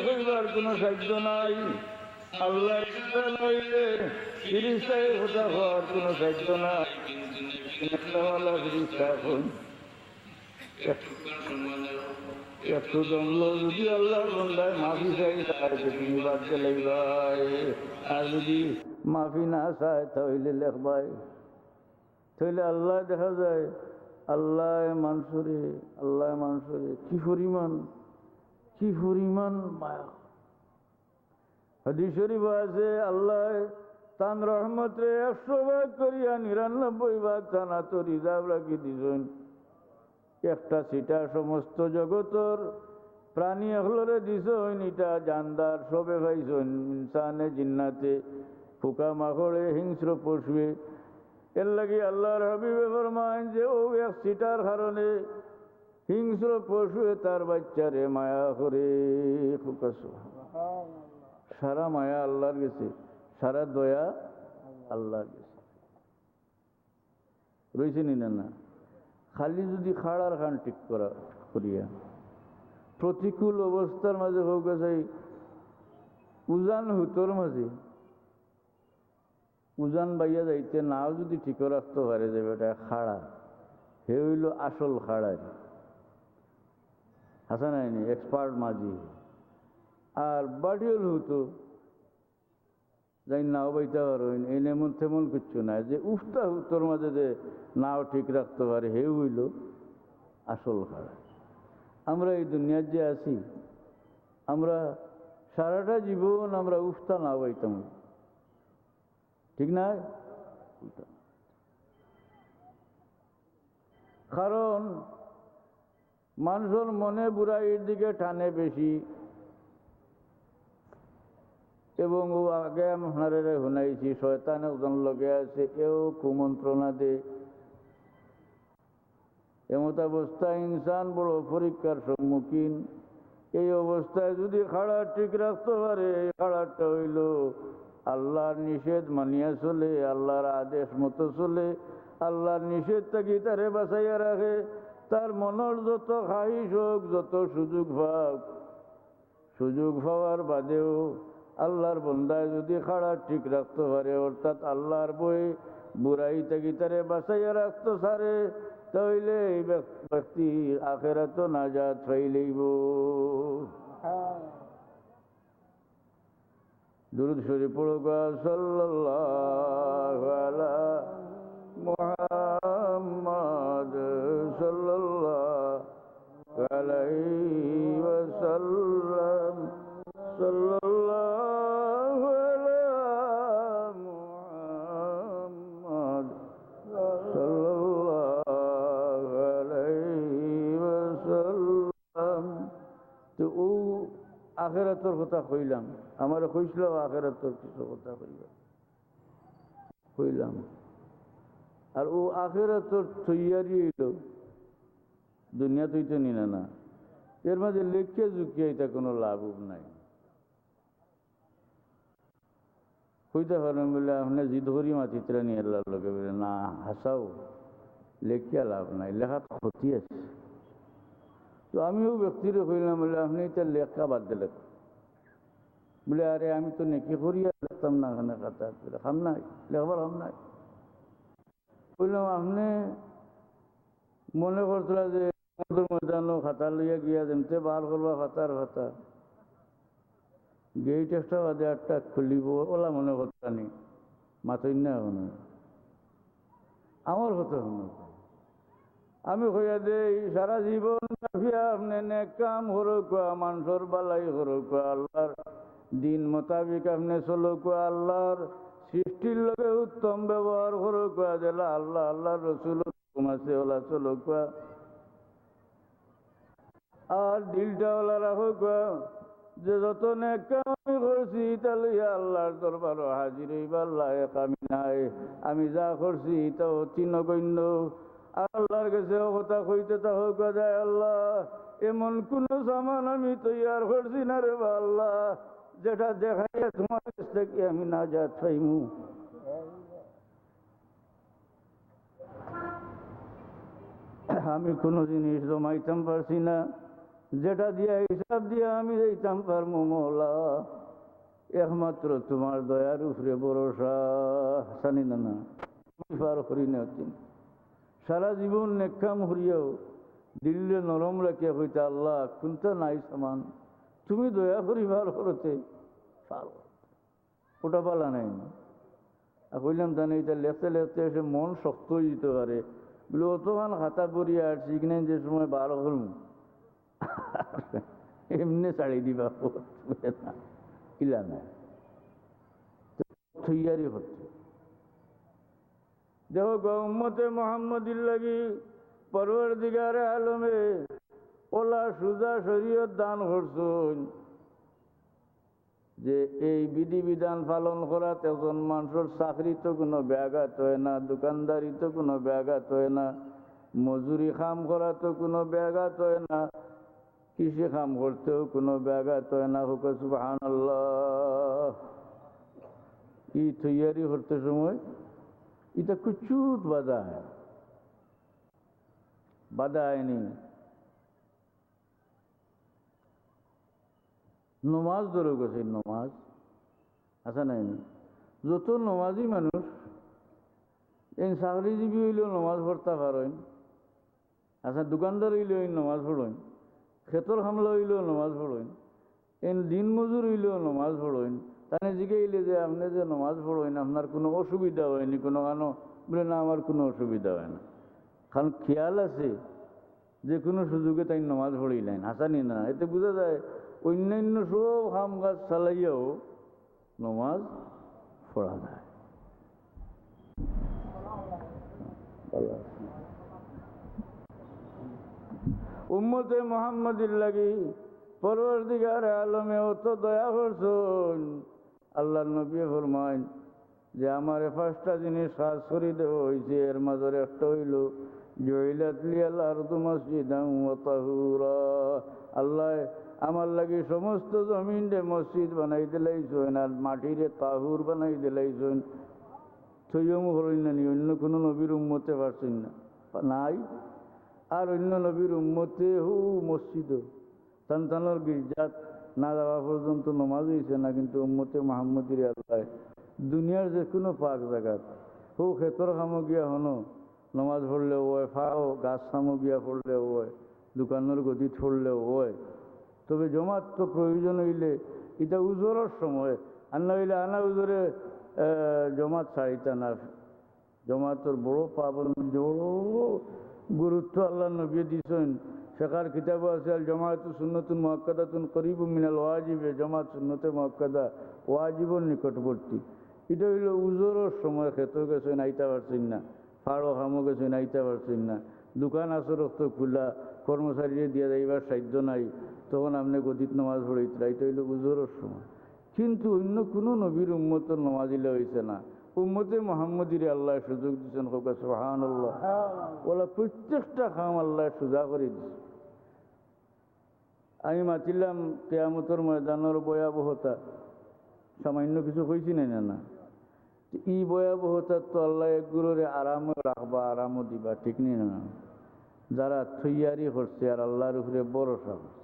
হইবার কোনো সাধ্য নাই। আল্লাহ নইলে ফিরিস্তায় কথা হওয়ার কোনো সাধ্য নাই। একটু জমলো যদি আল্লাহর বন্দায় মাফি চাই তাহলে তুমি বাদ গেলে ভাই, আর যদি মাফি না চায় তাহলে লেখবাই। তাহলে আল্লাহ দেখা যায় আল্লাহ মানুষরে কি পরিমাণ মায়া। হাদিস শরীফ আছে আল্লাহ তান রহমতে 100 ভাগ করিয়া 99 ভাগ তানা তো রিজার্ভ রাখি দিছেন। একটা সিটা সমস্ত জগতর প্রাণী এগুলোরে দিছেন, এটা জানদার সবে পাইছেন, ইনসানে জিন্নাতে পোকা মাকড়ে হিংস্র পশুয়ে। এর লাগি আল্লাহর হাবিবে ফরমায় যে ও এক সিটার কারণে হিংস্র পশুয়ে তার বাচ্চারে মায়া করে। সারা মায়া আল্লাহর গেছে, সারা দয়া আল্লাহর গেছে। রয়েছে নি না? খালি যদি খাড়ার খান ঠিক করিয়া প্রতিকূল অবস্থার মাঝে হোক যাই উজান হুতোর মাঝে উজান বাইয়া যাইতে নাও যদি ঠিক রাখতে পারে যে বেটা খাড়া, হে হইল আসল খাড়াই। হাসা নাইনি এক্সপার্ট মাঝি। আর বাড়িওল হতো যাই নাও বাইতে পারো এই এমন তেমন কিচ্ছু নাই, যে উফতা হুতোর মাঝে যে নাও ঠিক রাখতে পারে হে হইল আসল খাড়া। আমরা এই দুনিয়ার যে আছি, আমরা সারাটা জীবন আমরা উফতা না বাইতাম, ঠিক না? কারণ মানুষের মনে বুড়াইয়ের দিকে টানে বেশি, এবং ও আগে আপনারা শুনাইছি শয়তান একজন লগে আছে, এও কুমন্ত্রণা দে। এমত অবস্থায় ইনসান বড় পরীক্ষার সম্মুখীন। এই অবস্থায় যদি খাড়া ঠিক রাখতে পারে, এই খাড়াটা হইল আল্লাহর নিষেধ মানিয়া চলে, আল্লাহর আদেশ মতো চলে, আল্লাহর নিষেধ থাকি তারে বাঁচাইয়া রাখে। তার মনের যত খাহিশ হোক, যত সুযোগ পাওয়ার বাদেও আল্লাহর বন্দায় যদি খাড়া ঠিক রাখতে পারে, অর্থাৎ আল্লাহর বই বুড়াই থাকি তারে বাঁচাইয়া রাখতে পারে, তাহলে এই ব্যক্তি আখেরাত নাজাত পাইলেইব। দুরূদ শরীফ পড়ো সাল্লাল্লাহু আলা মুহাম্মাদ সাল্লাল্লাহু আলাইহি ওয়াসাল্লাম সাল্লাল্লাহু আলা মুহাম্মাদ সাল্লাল্লাহু আলাইহি ওয়াসাল্লাম। তো ও আখেরাতের কথা কইলাম, আমার কইছিল আখেরাতের কিছু কথা কইলাম। আর ও আখেরাতের তৈয়ারি হইল দুনিয়া তৈতে নিনা না, এর মাঝে লেখিয়া ঝুঁকিয়া এটা কোনো লাভ নাই। কইতে পারেন বলে আপনি জিদ করি মাতিত্রা নিয়ে আল্লাহর লোকে বলে না হাসাও, লেখিয়া লাভ নাই, লেখা তো ক্ষতি আছে। তো আমিও ব্যক্তিরে কইলাম বলে আপনি এটা লেখা বাদ দিলে বলে আরে আমি তো নেকি করিয়া লিখতাম না, এখানে খাতা খাম নাই, লেখবার খাম নাই। বললাম আপনি মনে করছিল যে ময়দানো খাতা লইয়া গিয়া যেমতে বার করবা খাতার খাতা গেট একটা বাদে একটা খুলিব ওলা মনে করতা নি, মাতই না মনে আমার কথা শুনো। আমি কইয়া দে সারা জীবন আপনি নেক কাম হরকুয়া, মানুষের বালাই হরকুয়া, আল্লাহর দিন মোতাবিক আপনি চলকুয়া, আল্লাহর সৃষ্টির লগে উত্তম ব্যবহার হরকুয়া, যেলা আল্লাহ আল্লাহর রসুল আছে ওলা চলকুয়া, আর দিলটা ওলা রাখুয়া যে যত নেক কাম আমি করছি তা লইয়া আল্লাহর দরবার হাজির হইবার লায়েক আমি নাই। আমি যা করছি তা অতি নগণ্য। আল্লাহর কাছে কথা কইতে তা হোক যায়, আল্লাহ এমন কোন সামান আমি তৈয়ার করছি না রে বা আল্লাহ, যেটা দেখাইয়া তোমার কাছ থেকে আমি নাজাত পাইমু। আমি কোনো জিনিস জমাইতাম পারছি না, যেটা দিয়া হিসাব দিয়া আমি যাইতাম পারমু মৌলা, একমাত্র তোমার দয়ার উপরে ভরসা। হাসানি না পার করি না। সারা জীবন নেকাম হরিয়াও দিল্লে নরম রাখিয়া হইতা আল্লাহ কোনটা নাই সমান, তুমি দয়া করি বার করতে ওটা পালা নাই। কইলাম জানি এটা লেখতে লেখতে এসে মন শক্ত হয়ে যেতে পারে বলে অতখান খাতা করিয়া আর শিখনেন যে সময় বার করুন এমনি ছাড়ি দিবা কিলা না থইয়ারি হচ্ছে। দেখো গৌমতে মোহাম্মদির লাগি পরওয়ারদিগারে আলমে ওলা সুজা শরীয়ত দান করছেন যে এই বিধিবিধান পালন করা তখন মানুষের চাকরি তো কোনো ব্যাঘাত হয় না, দোকানদারি তো কোনো ব্যাঘাত হয় না, মজুরি কাম করা তো কোনো ব্যাঘাত হয় না, কৃষি কাম করতেও কোনো ব্যাঘাত হয় না। হুক সুবহানাল্লাহ। ই তৈয়ারি করতে সময় এটা কুচুত বাধা হয়, বাধা হয়নি। নমাজ ধরে গেছে, নমাজ আসা নাই। যত নমাজি মানুষ এই চাকরিজীবী হইলেও নমাজ পড়তে পারেন, আচ্ছা দোকানদার হইলেও নমাজ পড়েন, ক্ষেতর হামলা হইলেও নমাজ পড়েন, এই দিন মজুর হইলেও নমাজ পড়েন। তাহলে জিজ্ঞাইলে যে আপনি যে নমাজ পড়েন আপনার কোনো অসুবিধা হয়নি কোনো কারণ? বলে না, আমার কোনো অসুবিধা হয় না। কারণ খেয়াল আছে যে কোনো সুযোগে তাই নমাজ পড়িলেন, হাসানি না। এতে বোঝা যায় অন্যান্য সব কাম কাজ চালাইয়াও নমাজ পড়া যায়। উম্মতে মুহাম্মাদির লাগি পরওয়ারদিগার আলমে অত দয়া করছেন, আল্লাহ নবী ফরমাইন যে আমারে 5টা জিনিস কাজ করে দেওয়া হয়েছে, এর মাঝে একটা হইল জুইলাত লিয়াল আরদু মসজিদান ওয়া তাহুরা। আল্লাহ আমার লাগি সমস্ত জমিনে মসজিদ বানাই দিলাইছেন আর মাটিরে তাহুর বানাই দিলাইছেন। থইয়ম হলেন না, অন্য কোনো নবীর উম্মতে পারছেন না, নাই। আর অন্য নবীর উম্মতে হু মসজিদ সন্তানের গির্জাত না যাওয়া পর্যন্ত নমাজ হয়েছে না, কিন্তু উম্মতে মুহাম্মদির আল্লাহ দুনিয়ার যে কোনো পাক জায়গাত হু ক্ষেতর সামগ্রিয়া হনো নমাজ পড়লেও হয়, ফাও গাছ সামগ্রিয়া পড়লেও হয়, দোকানের গতিত পড়লেও হয়। তবে জমাত তো প্রয়োজন হইলে এটা উজোরের সময়, আর না হইলে আনা উজোরে জমাত ছাড়িতা না। জমাতর বড় পাবন, বড় গুরুত্ব আল্লাহ নবী দিছেন। শেখার কিতাবও আছে আল জমাত সুন্নতুন মুআক্কাদাতুন করিবুম মিনাল ওয়াজিবে, জমাত সুন্নতে মুআক্কাদা ওয়াজিবর নিকটবর্তী। এটা হইল উজোরের সময় ক্ষেত গেছেন আইতে পারছেন না, ফাড়ো খামো গেছেন আইতে পারছেন না, দোকান আসর তো খোলা, কর্মচারীরে দিয়ে যাইবার সাধ্য নাই, তখন আপনি গদিত নমাজ পড়াইতে, এটা হইল উজোরের সময়। কিন্তু অন্য কোনো নবীর উম্মতের নমাজিলে হয়েছে না। উম্মতে মুহাম্মদিরে আল্লাহ সুযোগ দিচ্ছেন, সুবহানাল্লাহ। ওলা প্রত্যেকটা কাম আল্লাহ সোজা করে দিচ্ছে। আমি মাতিলাম কিয়ামতের ময়দানের ভয়াবহতা, সামান্য কিছু কইছি না না। ই ভয়াবহতার তো আল্লাহ একগুলোরে আরামও রাখবা, আরামও দিবা, ঠিক নেই না? যারা তৈয়ারি করছে আর আল্লাহর উপরে ভরসা করছে।